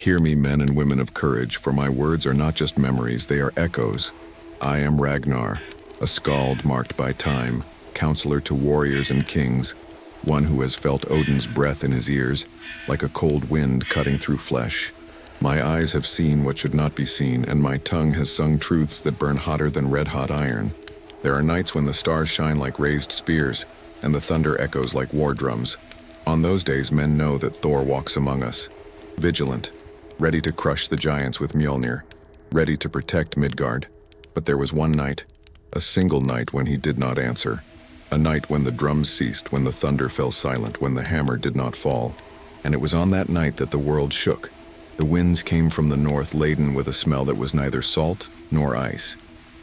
Hear me, men and women of courage, for my words are not just memories, they are echoes. I am Ragnar, a skald marked by time, counselor to warriors and kings, one who has felt Odin's breath in his ears, like a cold wind cutting through flesh. My eyes have seen what should not be seen, and my tongue has sung truths that burn hotter than red-hot iron. There are nights when the stars shine like raised spears, and the thunder echoes like war drums. On those days, men know that Thor walks among us, vigilant, ready to crush the giants with Mjolnir, ready to protect Midgard. But there was one night, a single night when he did not answer. A night when the drums ceased, when the thunder fell silent, when the hammer did not fall. And it was on that night that the world shook. The winds came from the north laden with a smell that was neither salt nor ice.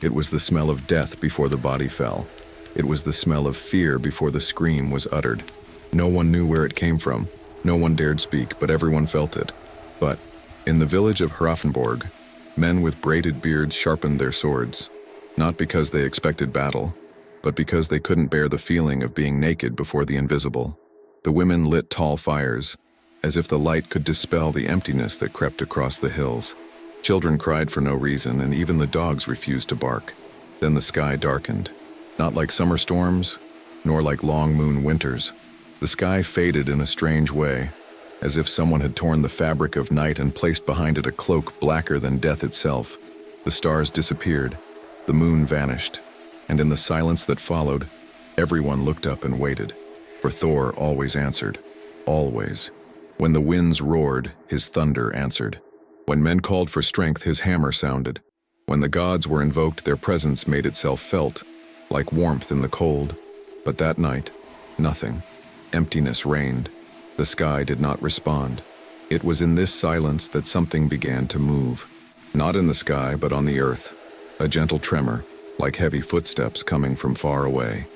It was the smell of death before the body fell. It was the smell of fear before the scream was uttered. No one knew where it came from. No one dared speak, but everyone felt it. But in the village of Hrafnborg, men with braided beards sharpened their swords, not because they expected battle, but because they couldn't bear the feeling of being naked before the invisible. The women lit tall fires, as if the light could dispel the emptiness that crept across the hills. Children cried for no reason, and even the dogs refused to bark. Then the sky darkened, not like summer storms, nor like long moon winters. The sky faded in a strange way, as if someone had torn the fabric of night and placed behind it a cloak blacker than death itself. The stars disappeared, the moon vanished, and in the silence that followed, everyone looked up and waited. For Thor always answered. Always. When the winds roared, his thunder answered. When men called for strength, his hammer sounded. When the gods were invoked, their presence made itself felt, like warmth in the cold. But that night, nothing. Emptiness reigned. The sky did not respond. It was in this silence that something began to move. Not in the sky, but on the earth. A gentle tremor, like heavy footsteps coming from far away.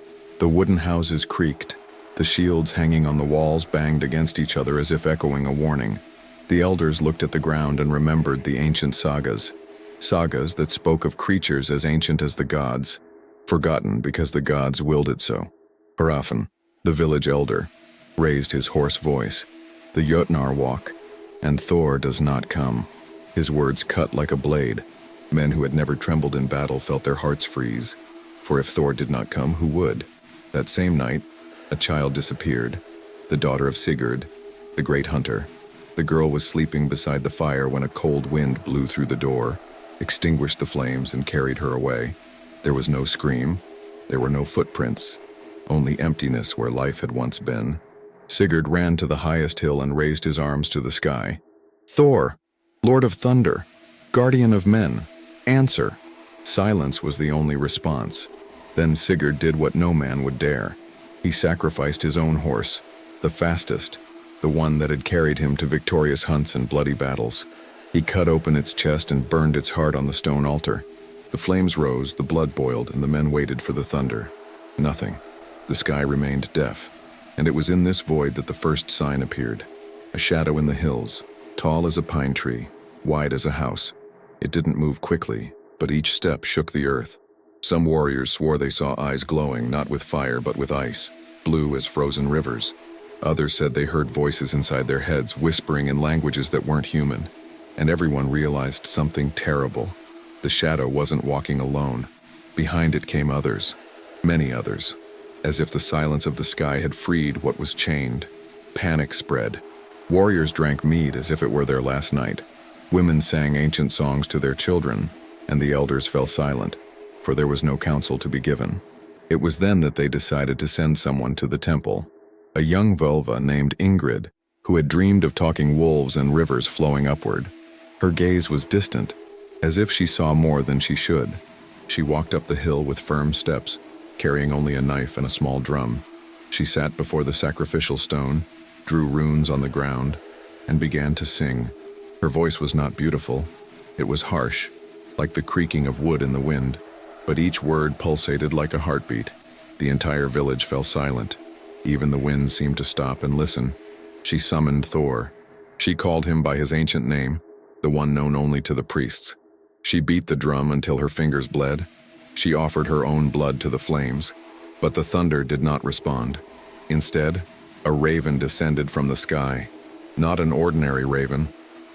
The wooden houses creaked. The shields hanging on the walls banged against each other as if echoing a warning. The elders looked at the ground and remembered the ancient sagas. Sagas that spoke of creatures as ancient as the gods, forgotten because the gods willed it so. Hrafn, the village elder, raised his hoarse voice. The Jötnar walk, and Thor does not come. His words cut like a blade. Men who had never trembled in battle felt their hearts freeze. For if Thor did not come, who would? That same night, a child disappeared. The daughter of Sigurd, the great hunter. The girl was sleeping beside the fire when a cold wind blew through the door, extinguished the flames, and carried her away. There was no scream. There were no footprints. Only emptiness where life had once been. Sigurd ran to the highest hill and raised his arms to the sky. Thor, Lord of Thunder, Guardian of Men, answer. Silence was the only response. Then Sigurd did what no man would dare. He sacrificed his own horse, the fastest, the one that had carried him to victorious hunts and bloody battles. He cut open its chest and burned its heart on the stone altar. The flames rose, the blood boiled, and the men waited for the thunder. Nothing. The sky remained deaf. And it was in this void that the first sign appeared. A shadow in the hills, tall as a pine tree, wide as a house. It didn't move quickly, but each step shook the earth. Some warriors swore they saw eyes glowing, not with fire but with ice, blue as frozen rivers. Others said they heard voices inside their heads, whispering in languages that weren't human. And everyone realized something terrible. The shadow wasn't walking alone. Behind it came others, many others. As if the silence of the sky had freed what was chained. Panic spread. Warriors drank mead as if it were their last night. Women sang ancient songs to their children, and the elders fell silent, for there was no counsel to be given. It was then that they decided to send someone to the temple. A young vulva named Ingrid, who had dreamed of talking wolves and rivers flowing upward. Her gaze was distant, as if she saw more than she should. She walked up the hill with firm steps, carrying only a knife and a small drum. She sat before the sacrificial stone, drew runes on the ground, and began to sing. Her voice was not beautiful. It was harsh, like the creaking of wood in the wind. But each word pulsated like a heartbeat. The entire village fell silent. Even the winds seemed to stop and listen. She summoned Thor. She called him by his ancient name, the one known only to the priests. She beat the drum until her fingers bled. She offered her own blood to the flames, but the thunder did not respond. Instead, a raven descended from the sky. Not an ordinary raven,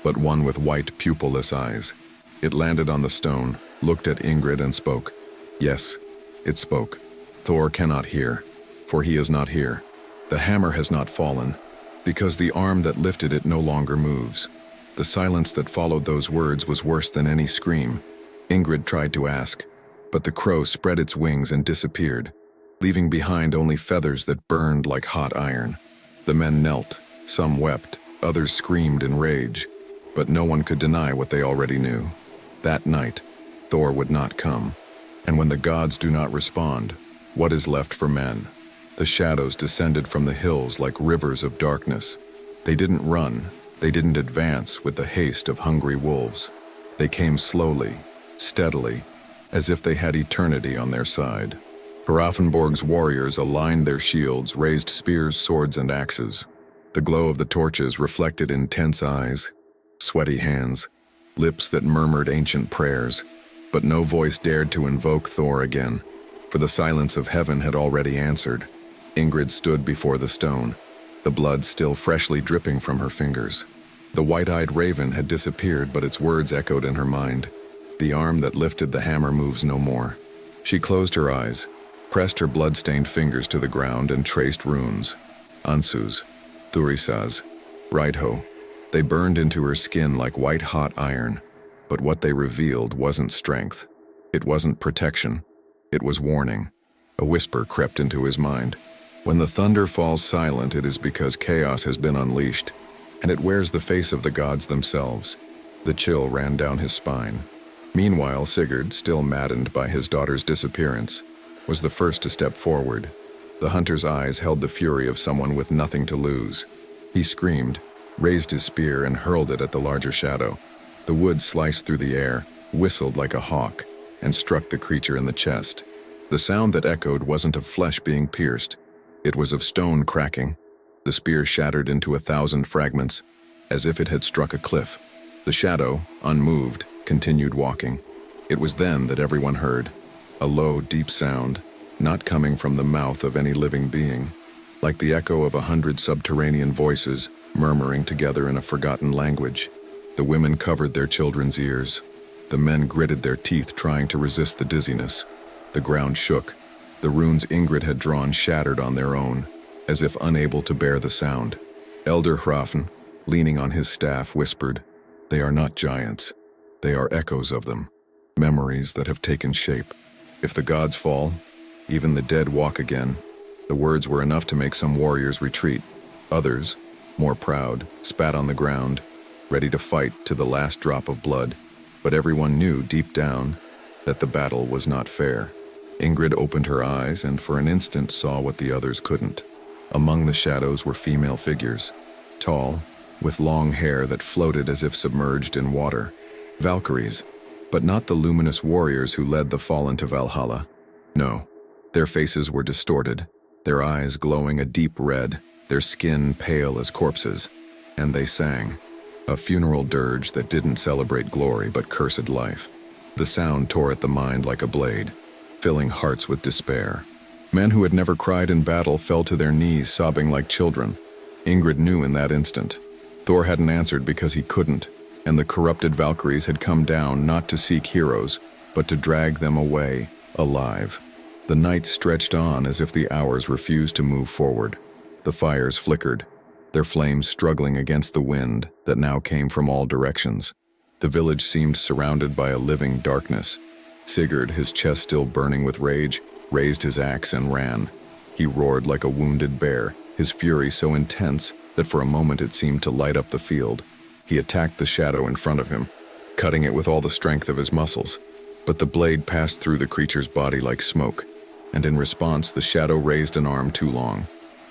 but one with white, pupilless eyes. It landed on the stone, looked at Ingrid and spoke. Yes, it spoke. Thor cannot hear, for he is not here. The hammer has not fallen, because the arm that lifted it no longer moves. The silence that followed those words was worse than any scream. Ingrid tried to ask, but the crow spread its wings and disappeared, leaving behind only feathers that burned like hot iron. The men knelt, some wept, others screamed in rage, but no one could deny what they already knew. That night, Thor would not come. And when the gods do not respond, what is left for men? The shadows descended from the hills like rivers of darkness. They didn't run, they didn't advance with the haste of hungry wolves. They came slowly, steadily, as if they had eternity on their side. Hrafnborg's warriors aligned their shields, raised spears, swords, and axes. The glow of the torches reflected in tense eyes, sweaty hands, lips that murmured ancient prayers, but no voice dared to invoke Thor again, for the silence of heaven had already answered. Ingrid stood before the stone, the blood still freshly dripping from her fingers. The white-eyed raven had disappeared, but its words echoed in her mind. The arm that lifted the hammer moves no more. She closed her eyes, pressed her blood-stained fingers to the ground, and traced runes. Ansus, Thurisaz, Rydho. They burned into her skin like white-hot iron, but what they revealed wasn't strength. It wasn't protection. It was warning. A whisper crept into his mind. When the thunder falls silent, it is because chaos has been unleashed, and it wears the face of the gods themselves. The chill ran down his spine. Meanwhile, Sigurd, still maddened by his daughter's disappearance, was the first to step forward. The hunter's eyes held the fury of someone with nothing to lose. He screamed, raised his spear, and hurled it at the larger shadow. The wood sliced through the air, whistled like a hawk, and struck the creature in the chest. The sound that echoed wasn't of flesh being pierced. It was of stone cracking. The spear shattered into 1,000 fragments, as if it had struck a cliff. The shadow, unmoved, continued walking. It was then that everyone heard a low, deep sound, not coming from the mouth of any living being, like the echo of 100 subterranean voices murmuring together in a forgotten language. The women covered their children's ears. The men gritted their teeth, trying to resist the dizziness. The ground shook. The runes Ingrid had drawn shattered on their own, as if unable to bear the sound. Elder Hrafn, leaning on his staff, whispered, "They are not giants. They are echoes of them, memories that have taken shape. If the gods fall, even the dead walk again." The words were enough to make some warriors retreat. Others, more proud, spat on the ground, ready to fight to the last drop of blood. But everyone knew deep down that the battle was not fair. Ingrid opened her eyes and for an instant saw what the others couldn't. Among the shadows were female figures, tall, with long hair that floated as if submerged in water. Valkyries, but not the luminous warriors who led the fallen to Valhalla. No, their faces were distorted, their eyes glowing a deep red, their skin pale as corpses, and they sang, a funeral dirge that didn't celebrate glory but cursed life. The sound tore at the mind like a blade, filling hearts with despair. Men who had never cried in battle fell to their knees, sobbing like children. Ingrid knew in that instant. Thor hadn't answered because he couldn't, and the corrupted Valkyries had come down not to seek heroes, but to drag them away, alive. The night stretched on as if the hours refused to move forward. The fires flickered, their flames struggling against the wind that now came from all directions. The village seemed surrounded by a living darkness. Sigurd, his chest still burning with rage, raised his axe and ran. He roared like a wounded bear, his fury so intense that for a moment it seemed to light up the field. He attacked the shadow in front of him, cutting it with all the strength of his muscles. But the blade passed through the creature's body like smoke, and in response the shadow raised an arm too long,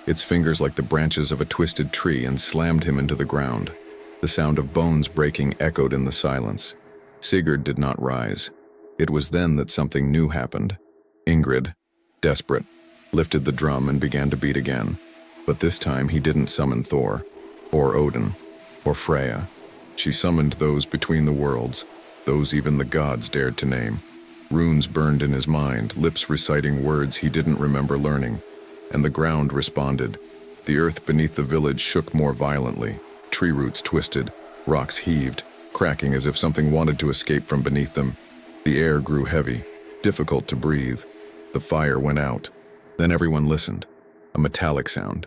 its fingers like the branches of a twisted tree, and slammed him into the ground. The sound of bones breaking echoed in the silence. Sigurd did not rise. It was then that something new happened. Ingrid, desperate, lifted the drum and began to beat again. But this time he didn't summon Thor, or Odin, or Freya. She summoned those between the worlds, those even the gods dared to name. Runes burned in his mind, lips reciting words he didn't remember learning, and the ground responded. The earth beneath the village shook more violently, tree roots twisted, Rocks heaved, cracking as if something wanted to escape from beneath them. The air grew heavy, difficult to breathe. The fire went out. Then everyone listened. A metallic sound,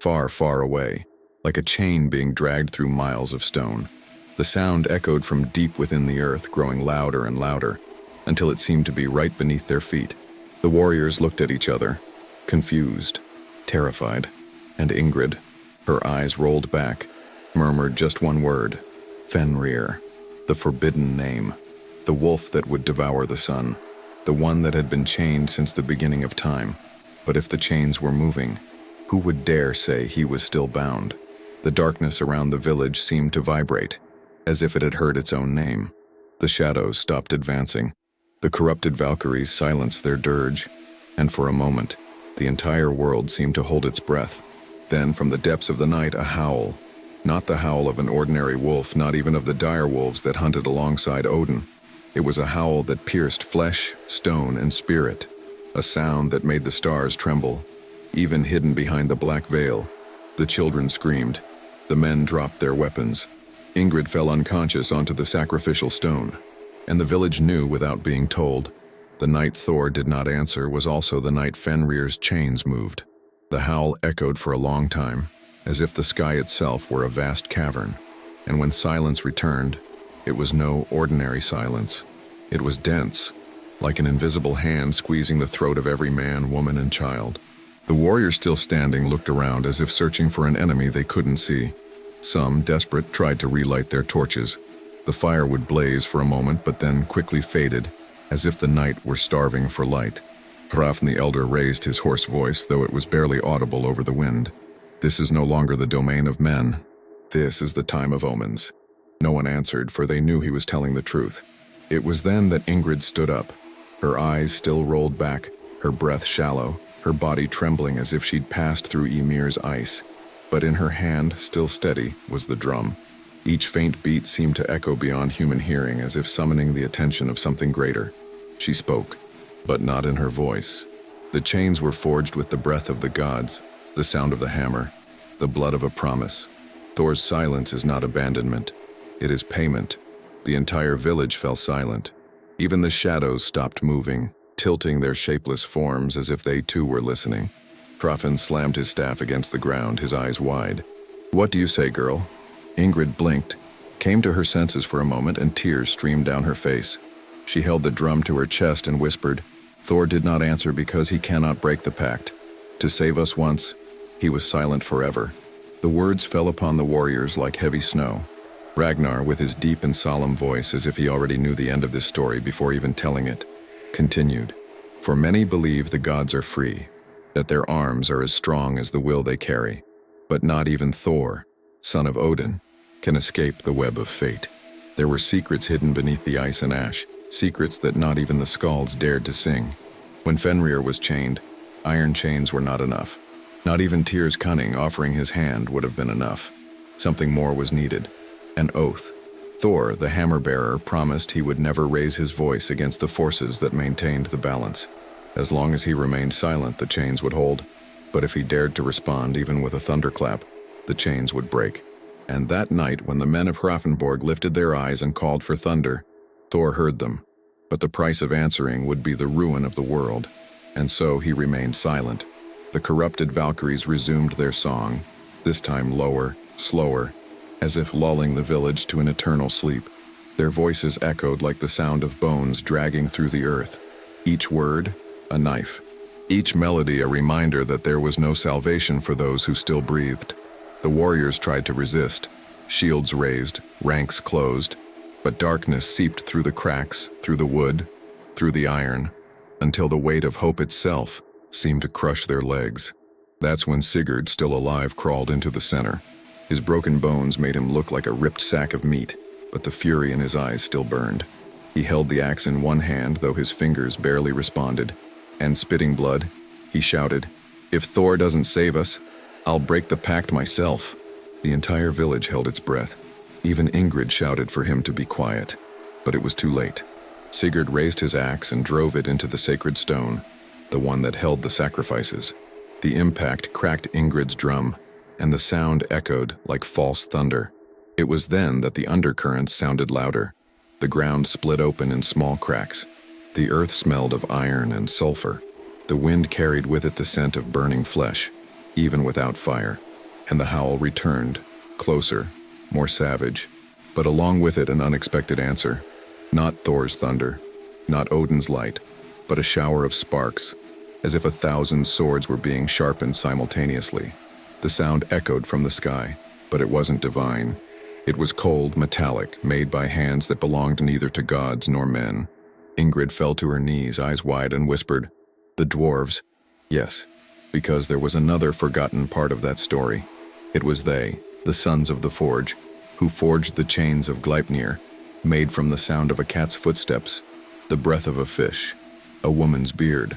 far, far away, like a chain being dragged through miles of stone. The sound echoed from deep within the earth, growing louder and louder, until it seemed to be right beneath their feet. The warriors looked at each other, confused, terrified, and Ingrid, her eyes rolled back, murmured just one word: Fenrir, the forbidden name, the wolf that would devour the sun, the one that had been chained since the beginning of time. But if the chains were moving, who would dare say he was still bound? The darkness around the village seemed to vibrate, as if it had heard its own name. The shadows stopped advancing. The corrupted Valkyries silenced their dirge, and for a moment, the entire world seemed to hold its breath. Then, from the depths of the night, a howl. Not the howl of an ordinary wolf, not even of the dire wolves that hunted alongside Odin. It was a howl that pierced flesh, stone, and spirit. A sound that made the stars tremble, even hidden behind the black veil. The children screamed. The men dropped their weapons. Ingrid fell unconscious onto the sacrificial stone, and the village knew without being told. The night Thor did not answer was also the night Fenrir's chains moved. The howl echoed for a long time, as if the sky itself were a vast cavern, and when silence returned, it was no ordinary silence. It was dense, like an invisible hand squeezing the throat of every man, woman, and child. The warriors still standing looked around as if searching for an enemy they couldn't see. Some, desperate, tried to relight their torches. The fire would blaze for a moment, but then quickly faded, as if the night were starving for light. Hrafn the Elder raised his hoarse voice, though it was barely audible over the wind. This is no longer the domain of men. This is the time of omens. No one answered, for they knew he was telling the truth. It was then that Ingrid stood up. Her eyes still rolled back, her breath shallow, her body trembling as if she'd passed through Ymir's ice. But in her hand, still steady, was the drum. Each faint beat seemed to echo beyond human hearing, as if summoning the attention of something greater. She spoke, but not in her voice. The chains were forged with the breath of the gods, the sound of the hammer, the blood of a promise. Thor's silence is not abandonment. It is payment. The entire village fell silent. Even the shadows stopped moving, tilting their shapeless forms as if they too were listening. Hrafn slammed his staff against the ground, his eyes wide. "What do you say, girl?" Ingrid blinked, came to her senses for a moment, and tears streamed down her face. She held the drum to her chest and whispered, "Thor did not answer because he cannot break the pact. To save us once, he was silent forever." The words fell upon the warriors like heavy snow. Ragnar, with his deep and solemn voice, as if he already knew the end of this story before even telling it, continued, "For many believe the gods are free, that their arms are as strong as the will they carry. But not even Thor, son of Odin, can escape the web of fate. There were secrets hidden beneath the ice and ash, secrets that not even the skalds dared to sing. When Fenrir was chained, iron chains were not enough. Not even Tyr's cunning, offering his hand, would have been enough. Something more was needed. An oath. Thor, the hammer-bearer, promised he would never raise his voice against the forces that maintained the balance. As long as he remained silent, the chains would hold. But if he dared to respond, even with a thunderclap, the chains would break. And that night, when the men of Hrafnborg lifted their eyes and called for thunder, Thor heard them. But the price of answering would be the ruin of the world. And so he remained silent. The corrupted Valkyries resumed their song, this time lower, slower, as if lulling the village to an eternal sleep. Their voices echoed like the sound of bones dragging through the earth. Each word, a knife. Each melody a reminder that there was no salvation for those who still breathed. The warriors tried to resist, shields raised, ranks closed, but darkness seeped through the cracks, through the wood, through the iron, until the weight of hope itself seemed to crush their legs. That's when Sigurd, still alive, crawled into the center. His broken bones made him look like a ripped sack of meat, but the fury in his eyes still burned. He held the axe in one hand, though his fingers barely responded, and spitting blood, he shouted, "If Thor doesn't save us, I'll break the pact myself." The entire village held its breath. Even Ingrid shouted for him to be quiet, but it was too late. Sigurd raised his axe and drove it into the sacred stone, the one that held the sacrifices. The impact cracked Ingrid's drum, and the sound echoed like false thunder. It was then that the undercurrents sounded louder. The ground split open in small cracks. The earth smelled of iron and sulfur. The wind carried with it the scent of burning flesh, even without fire. And the howl returned, closer, more savage, but along with it an unexpected answer. Not Thor's thunder, not Odin's light, but a shower of sparks, as if 1,000 swords were being sharpened simultaneously. The sound echoed from the sky, but it wasn't divine. It was cold, metallic, made by hands that belonged neither to gods nor men. Ingrid fell to her knees, eyes wide, and whispered, "The dwarves." Yes, because there was another forgotten part of that story. It was they, the sons of the Forge, who forged the chains of Gleipnir, made from the sound of a cat's footsteps, the breath of a fish, a woman's beard,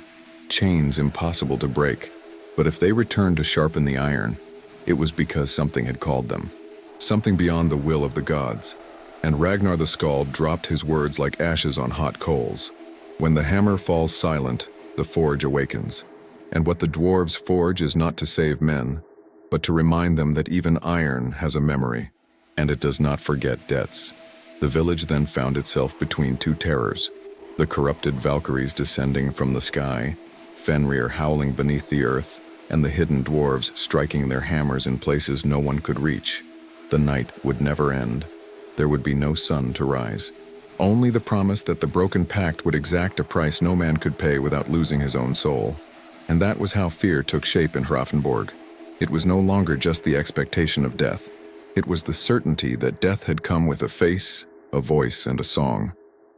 chains impossible to break. But if they returned to sharpen the iron, it was because something had called them, something beyond the will of the gods. And Ragnar the Skald dropped his words like ashes on hot coals. When the hammer falls silent, the forge awakens. And what the dwarves forge is not to save men, but to remind them that even iron has a memory, and it does not forget debts. The village then found itself between two terrors: the corrupted Valkyries descending from the sky, Fenrir howling beneath the earth, and the hidden dwarves striking their hammers in places no one could reach. The night would never end. There would be no sun to rise. Only the promise that the broken pact would exact a price no man could pay without losing his own soul. And that was how fear took shape in Hrafnborg. It was no longer just the expectation of death. It was the certainty that death had come with a face, a voice, and a song.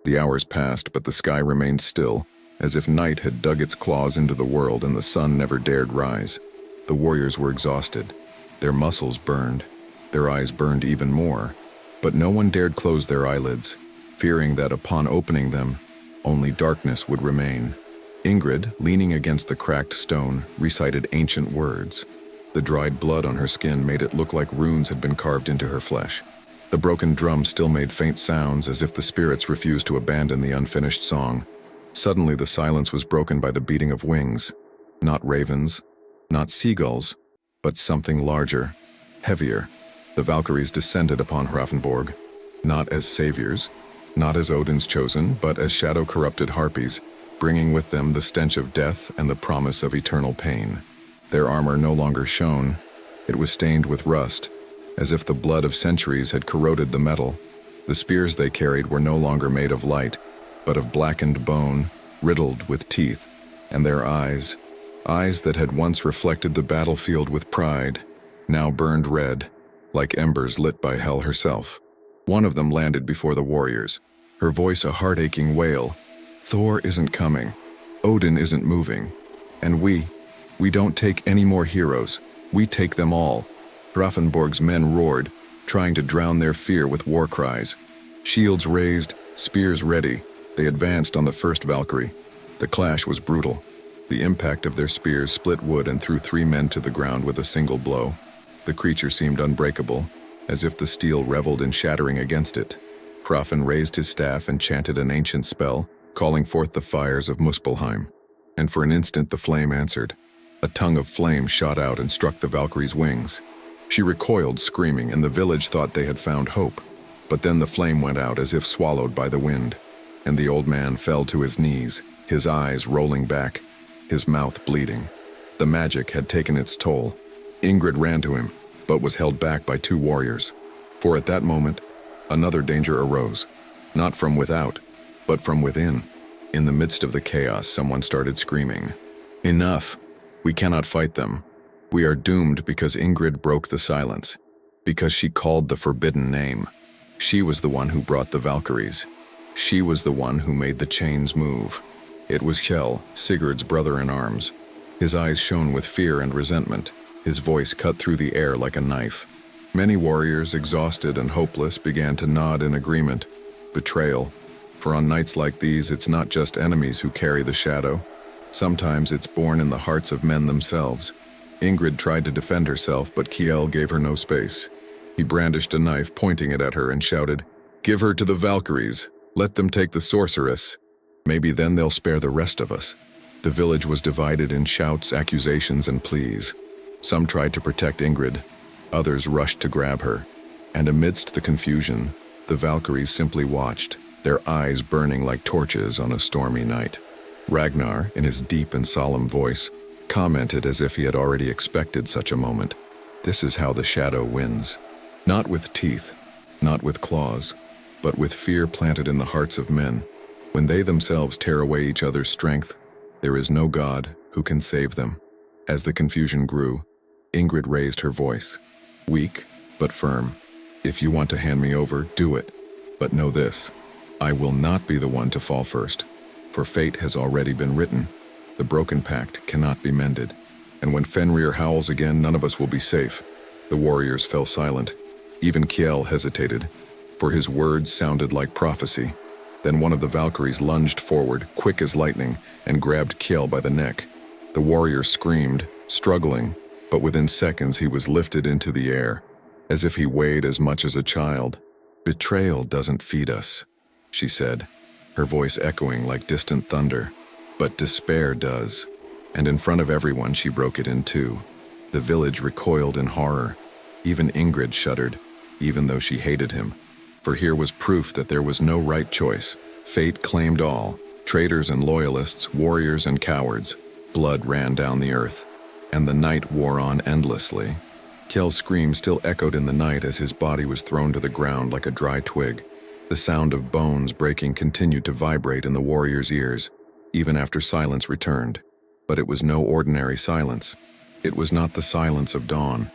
The hours passed, but the sky remained still, as if night had dug its claws into the world and the sun never dared rise. The warriors were exhausted. Their muscles burned. Their eyes burned even more. But no one dared close their eyelids, fearing that upon opening them, only darkness would remain. Ingrid, leaning against the cracked stone, recited ancient words. The dried blood on her skin made it look like runes had been carved into her flesh. The broken drum still made faint sounds, as if the spirits refused to abandon the unfinished song. Suddenly the silence was broken by the beating of wings. Not ravens, not seagulls, but something larger, heavier. The Valkyries descended upon Hrafnborg, not as saviors, not as Odin's chosen, but as shadow-corrupted harpies, bringing with them the stench of death and the promise of eternal pain. Their armor no longer shone. It was stained with rust, as if the blood of centuries had corroded the metal. The spears they carried were no longer made of light, but of blackened bone, riddled with teeth. And their eyes that had once reflected the battlefield with pride, now burned red, like embers lit by hell herself. One of them landed before the warriors, her voice a heart-aching wail. "Thor isn't coming. Odin isn't moving. And we don't take any more heroes. We take them all." Hrafnborg's men roared, trying to drown their fear with war cries. Shields raised, spears ready, they advanced on the first Valkyrie. The clash was brutal. The impact of their spears split wood and threw 3 men to the ground with a single blow. The creature seemed unbreakable, as if the steel reveled in shattering against it. Hrafn raised his staff and chanted an ancient spell, calling forth the fires of Muspelheim. And for an instant the flame answered. A tongue of flame shot out and struck the Valkyrie's wings. She recoiled, screaming, and the village thought they had found hope. But then the flame went out as if swallowed by the wind, and the old man fell to his knees, his eyes rolling back, his mouth bleeding. The magic had taken its toll. Ingrid ran to him, but was held back by 2 warriors. For at that moment, another danger arose, not from without, but from within. In the midst of the chaos, someone started screaming, "Enough! We cannot fight them. We are doomed," because Ingrid broke the silence, because she called the forbidden name. She was the one who brought the Valkyries. She was the one who made the chains move. It was Kjell, Sigurd's brother in arms. His eyes shone with fear and resentment. His voice cut through the air like a knife. Many warriors, exhausted and hopeless, began to nod in agreement. Betrayal. For on nights like these, it's not just enemies who carry the shadow. Sometimes it's born in the hearts of men themselves. Ingrid tried to defend herself, but Kjell gave her no space. He brandished a knife, pointing it at her, and shouted, "Give her to the Valkyries. Let them take the sorceress. Maybe then they'll spare the rest of us." The village was divided in shouts, accusations, and pleas. Some tried to protect Ingrid. Others rushed to grab her. And amidst the confusion, the Valkyries simply watched, their eyes burning like torches on a stormy night. Ragnar, in his deep and solemn voice, commented as if he had already expected such a moment. This is how the shadow wins. Not with teeth, not with claws, but with fear planted in the hearts of men. When they themselves tear away each other's strength, there is no God who can save them. As the confusion grew, Ingrid raised her voice, weak but firm. If you want to hand me over, do it. But know this, I will not be the one to fall first, for fate has already been written. The broken pact cannot be mended, and when Fenrir howls again, none of us will be safe. The warriors fell silent. Even Kjell hesitated, for his words sounded like prophecy. Then one of the Valkyries lunged forward, quick as lightning, and grabbed Kjell by the neck. The warrior screamed, struggling, but within seconds he was lifted into the air, as if he weighed as much as a child. Betrayal doesn't feed us, she said, her voice echoing like distant thunder. But despair does. And in front of everyone she broke it in two. The village recoiled in horror. Even Ingrid shuddered, even though she hated him. For here was proof that there was no right choice. Fate claimed all, traitors and loyalists, warriors and cowards. Blood ran down the earth, and the night wore on endlessly. Kjell's scream still echoed in the night as his body was thrown to the ground like a dry twig. The sound of bones breaking continued to vibrate in the warrior's ears, even after silence returned. But it was no ordinary silence. It was not the silence of dawn.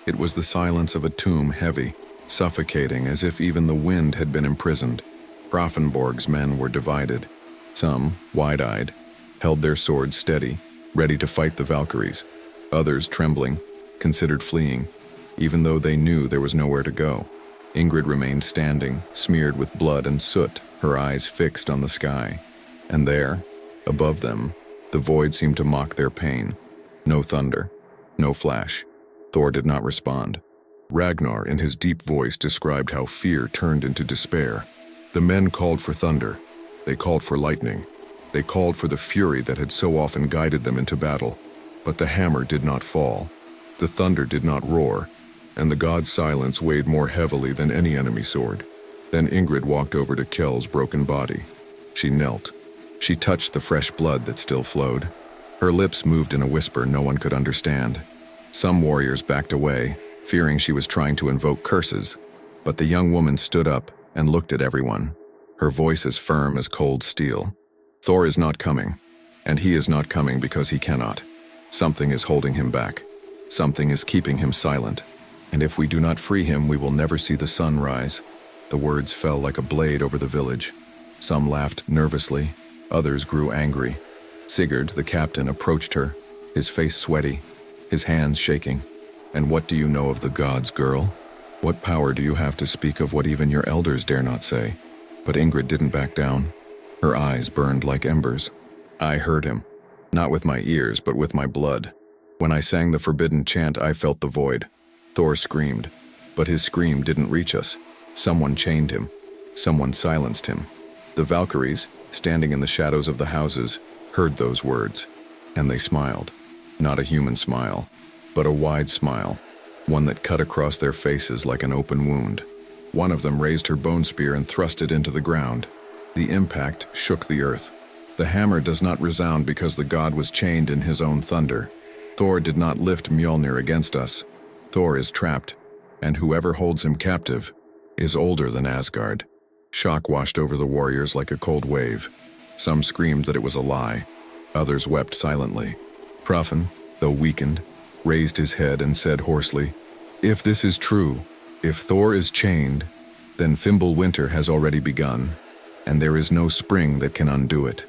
It was the silence of a tomb, heavy, suffocating, as if even the wind had been imprisoned. Hrafnborg's men were divided. Some, wide-eyed, held their swords steady, ready to fight the Valkyries. Others, trembling, considered fleeing, even though they knew there was nowhere to go. Ingrid remained standing, smeared with blood and soot, her eyes fixed on the sky. And there, above them, the void seemed to mock their pain. No thunder, no flash. Thor did not respond. Ragnar, in his deep voice, described how fear turned into despair. The men called for thunder. They called for lightning. They called for the fury that had so often guided them into battle. But the hammer did not fall. The thunder did not roar, and the god's silence weighed more heavily than any enemy sword. Then Ingrid walked over to Kjell's broken body. She knelt. She touched the fresh blood that still flowed. Her lips moved in a whisper no one could understand. Some warriors backed away, fearing she was trying to invoke curses, but the young woman stood up and looked at everyone, her voice as firm as cold steel. Thor is not coming, and he is not coming because he cannot. Something is holding him back. Something is keeping him silent, and if we do not free him, we will never see the sun rise. The words fell like a blade over the village. Some laughed nervously, others grew angry. Sigurd, the captain, approached her, his face sweaty, his hands shaking. And what do you know of the gods, girl? What power do you have to speak of what even your elders dare not say? But Ingrid didn't back down. Her eyes burned like embers. I heard him, not with my ears, but with my blood. When I sang the forbidden chant, I felt the void. Thor screamed, but his scream didn't reach us. Someone chained him. Someone silenced him. The Valkyries, standing in the shadows of the houses, heard those words, and they smiled. Not a human smile, but a wide smile, one that cut across their faces like an open wound. One of them raised her bone spear and thrust it into the ground. The impact shook the earth. The hammer does not resound because the god was chained in his own thunder. Thor did not lift Mjolnir against us. Thor is trapped, and whoever holds him captive is older than Asgard. Shock washed over the warriors like a cold wave. Some screamed that it was a lie. Others wept silently. Hrafn, though weakened, raised his head and said hoarsely, "If this is true, if Thor is chained, then Fimbulwinter has already begun, and there is no spring that can undo it."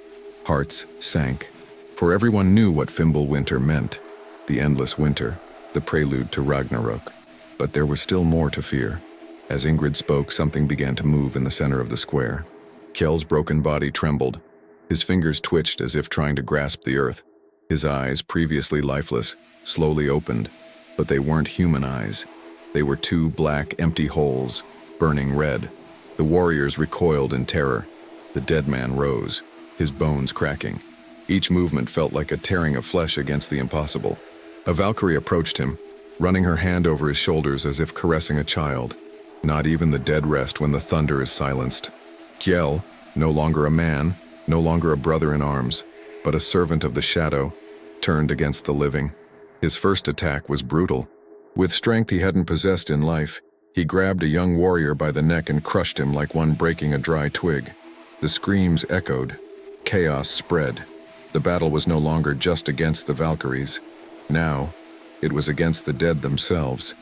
Hearts sank, for everyone knew what Fimbulwinter meant, the endless winter, the prelude to Ragnarok. But there was still more to fear. As Ingrid spoke, something began to move in the center of the square. Kjell's broken body trembled. His fingers twitched as if trying to grasp the earth. His eyes, previously lifeless, slowly opened, but they weren't human eyes. They were two black, empty holes, burning red. The warriors recoiled in terror. The dead man rose, his bones cracking. Each movement felt like a tearing of flesh against the impossible. A Valkyrie approached him, running her hand over his shoulders as if caressing a child. Not even the dead rest when the thunder is silenced. Kjell, no longer a man, no longer a brother in arms, but a servant of the shadow, turned against the living. His first attack was brutal. With strength he hadn't possessed in life, he grabbed a young warrior by the neck and crushed him like one breaking a dry twig. The screams echoed. Chaos spread. The battle was no longer just against the Valkyries. Now, it was against the dead themselves.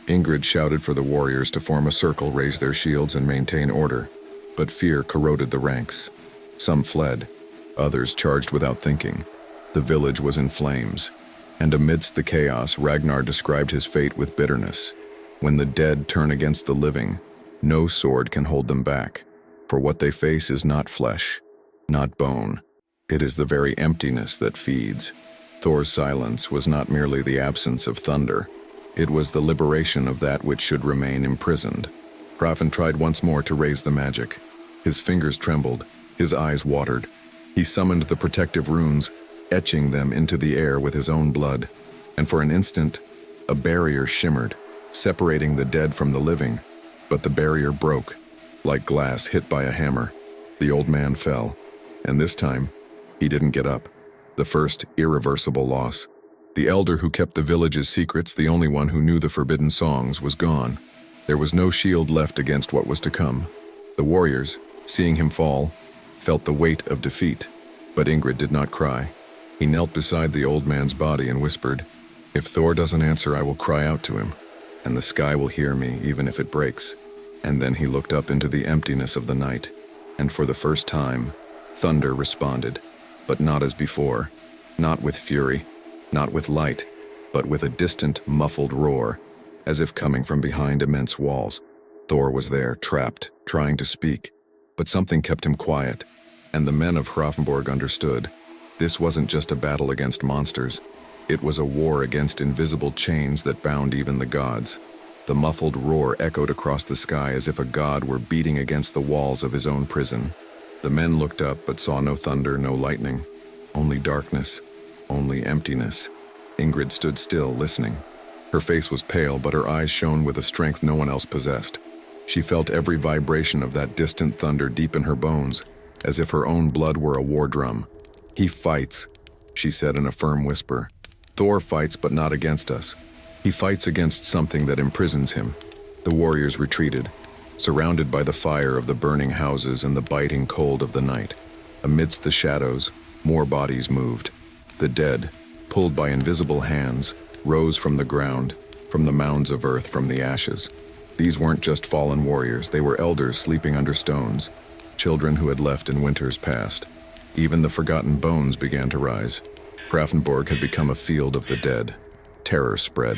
Ingrid shouted for the warriors to form a circle, raise their shields, and maintain order. But fear corroded the ranks. Some fled. Others charged without thinking. The village was in flames. And amidst the chaos, Ragnar described his fate with bitterness. When the dead turn against the living, no sword can hold them back. For what they face is not flesh, not bone. It is the very emptiness that feeds. Thor's silence was not merely the absence of thunder. It was the liberation of that which should remain imprisoned. Hrafn tried once more to raise the magic. His fingers trembled, his eyes watered. He summoned the protective runes, etching them into the air with his own blood. And for an instant, a barrier shimmered, separating the dead from the living. But the barrier broke, like glass hit by a hammer. The old man fell, and this time, he didn't get up. The first irreversible loss. The elder who kept the village's secrets, the only one who knew the forbidden songs, was gone. There was no shield left against what was to come. The warriors, seeing him fall, felt the weight of defeat. But Ingrid did not cry. He knelt beside the old man's body and whispered, "If Thor doesn't answer, I will cry out to him, and the sky will hear me even if it breaks." And then he looked up into the emptiness of the night, and for the first time, thunder responded, but not as before, not with fury, not with light, but with a distant, muffled roar, as if coming from behind immense walls. Thor was there, trapped, trying to speak, but something kept him quiet, and the men of Hrafnborg understood. This wasn't just a battle against monsters. It was a war against invisible chains that bound even the gods. The muffled roar echoed across the sky as if a god were beating against the walls of his own prison. The men looked up but saw no thunder, no lightning. Only darkness, only emptiness. Ingrid stood still, listening. Her face was pale, but her eyes shone with a strength no one else possessed. She felt every vibration of that distant thunder deep in her bones, as if her own blood were a war drum. "He fights," she said in a firm whisper. "Thor fights, but not against us. He fights against something that imprisons him." The warriors retreated, surrounded by the fire of the burning houses and the biting cold of the night. Amidst the shadows, more bodies moved. The dead, pulled by invisible hands, rose from the ground, from the mounds of earth, from the ashes. These weren't just fallen warriors, they were elders sleeping under stones, children who had left in winters past. Even the forgotten bones began to rise. Hrafnborg had become a field of the dead. Terror spread.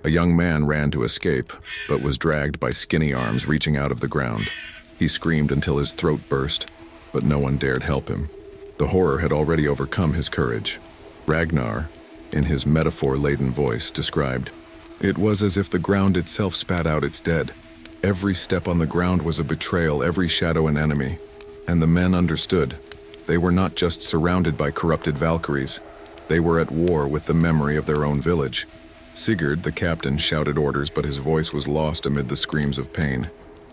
A young man ran to escape, but was dragged by skinny arms reaching out of the ground. He screamed until his throat burst, but no one dared help him. The horror had already overcome his courage. Ragnar, in his metaphor-laden voice, described, "It was as if the ground itself spat out its dead. Every step on the ground was a betrayal, every shadow an enemy. And the men understood. They were not just surrounded by corrupted Valkyries. They were at war with the memory of their own village." Sigurd, the captain, shouted orders, but his voice was lost amid the screams of pain.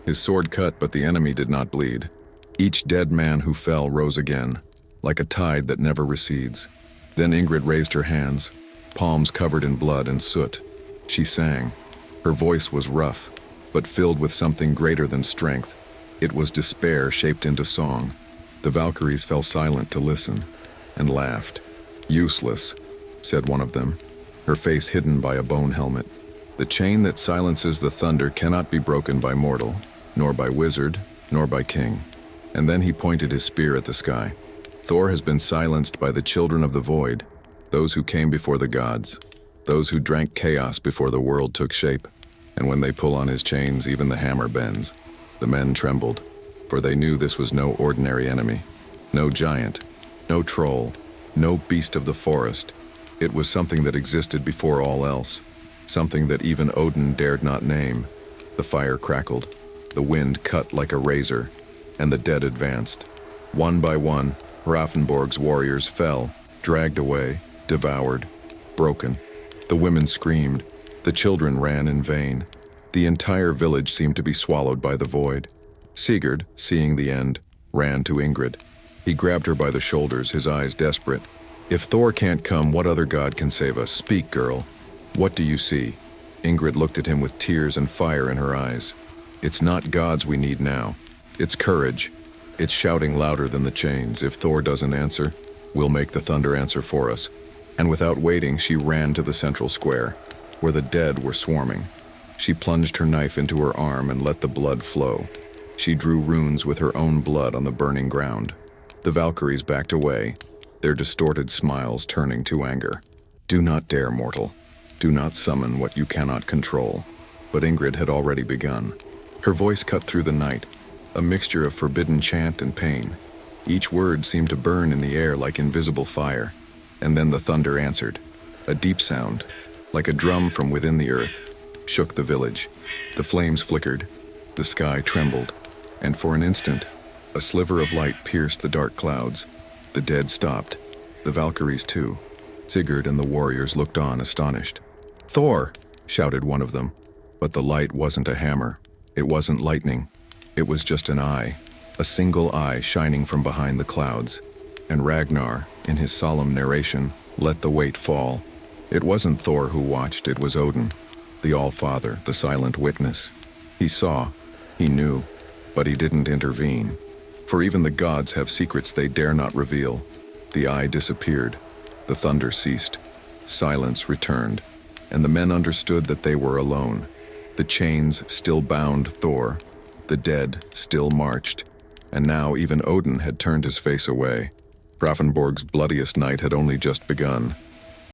His sword cut, but the enemy did not bleed. Each dead man who fell rose again, like a tide that never recedes. Then Ingrid raised her hands, palms covered in blood and soot. She sang. Her voice was rough, but filled with something greater than strength. It was despair shaped into song. The Valkyries fell silent to listen, and laughed. "Useless," said one of them, her face hidden by a bone helmet. "The chain that silences the thunder cannot be broken by mortal, nor by wizard, nor by king." And then he pointed his spear at the sky. "Thor has been silenced by the children of the void, those who came before the gods, those who drank chaos before the world took shape. And when they pull on his chains, even the hammer bends." The men trembled, for they knew this was no ordinary enemy. No giant, no troll, no beast of the forest. It was something that existed before all else, something that even Odin dared not name. The fire crackled, the wind cut like a razor, and the dead advanced. One by one, Hrafnborg's warriors fell, dragged away, devoured, broken. The women screamed, the children ran in vain. The entire village seemed to be swallowed by the void. Sigurd, seeing the end, ran to Ingrid. He grabbed her by the shoulders, his eyes desperate. "If Thor can't come, what other god can save us? Speak, girl. What do you see?" Ingrid looked at him with tears and fire in her eyes. "It's not gods we need now. It's courage. It's shouting louder than the chains. If Thor doesn't answer, we'll make the thunder answer for us." And without waiting, she ran to the central square, where the dead were swarming. She plunged her knife into her arm and let the blood flow. She drew runes with her own blood on the burning ground. The Valkyries backed away, their distorted smiles turning to anger. "Do not dare, mortal. Do not summon what you cannot control." But Ingrid had already begun. Her voice cut through the night, a mixture of forbidden chant and pain. Each word seemed to burn in the air like invisible fire. And then the thunder answered. A deep sound, like a drum from within the earth, shook the village. The flames flickered, the sky trembled, and for an instant, a sliver of light pierced the dark clouds. The dead stopped, the Valkyries too. Sigurd and the warriors looked on, astonished. "Thor!" shouted one of them. But the light wasn't a hammer. It wasn't lightning. It was just an eye, a single eye shining from behind the clouds. And Ragnar, in his solemn narration, let the weight fall. It wasn't Thor who watched, it was Odin, the All-Father, the silent witness. He saw, he knew, but he didn't intervene. For even the gods have secrets they dare not reveal. The eye disappeared, the thunder ceased, silence returned, and the men understood that they were alone. The chains still bound Thor, the dead still marched, and now even Odin had turned his face away. Hrafnborg's bloodiest night had only just begun.